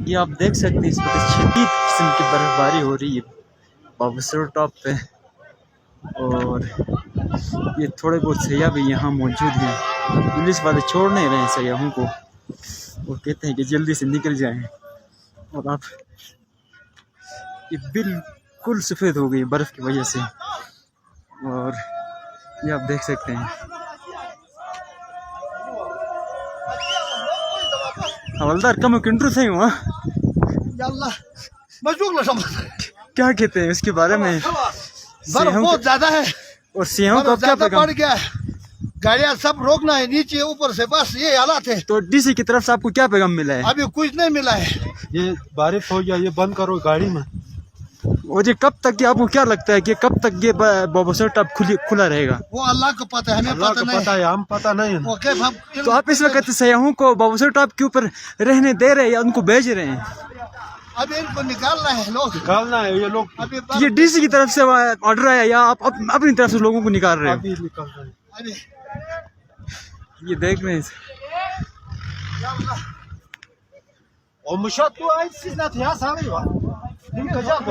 ये आप देख सकते हैं, इस वक्त शदीद किस्म की बर्फबारी हो रही है बाबूसर टॉप पे। और ये थोड़े बहुत सयाह भी यहाँ मौजूद हैं। पुलिस वाले छोड़ नहीं रहे हैं सयाहों को, वो कहते हैं कि जल्दी से निकल जाएं। और आप ये बिल्कुल सफ़ेद हो गई बर्फ़ की वजह से। और ये आप देख सकते हैं। हवलदार कम कंट्रो से हुआ क्या कहते हैं उसके बारे में? बर्फ बहुत ज्यादा है और सियाहों का क्या पैगाम? बढ़ गया, गाड़ियां सब रोकना है नीचे ऊपर से, बस ये हालात है। तो डीसी की तरफ से आपको क्या पैगाम मिला है? अभी कुछ नहीं मिला है। ये बारिश हो गया, ये बंद करो गाड़ी में। और ये कब तक, आपको क्या लगता है कि कब तक ये बाबूसर टॉप खुला रहेगा? वो अल्लाह को पता है, हमें पता नहीं है, हम पता नहीं है। तो आप इस वक्त सयाहों को बाबूसर टॉप के ऊपर रहने दे रहे हैं या उनको भेज रहे हैं? अभी इनको निकालना है, लोग निकालना है ये लोग। अभी ये डीसी की तरफ से ऑर्डर आया या आप अपनी तरफ से लोगों को निकाल रहे हो? अभी निकाल रहे हैं। अभी ये देख रहे हैं। O muşat tu ay siz ne tiyas abi var. Değil mi kaçak?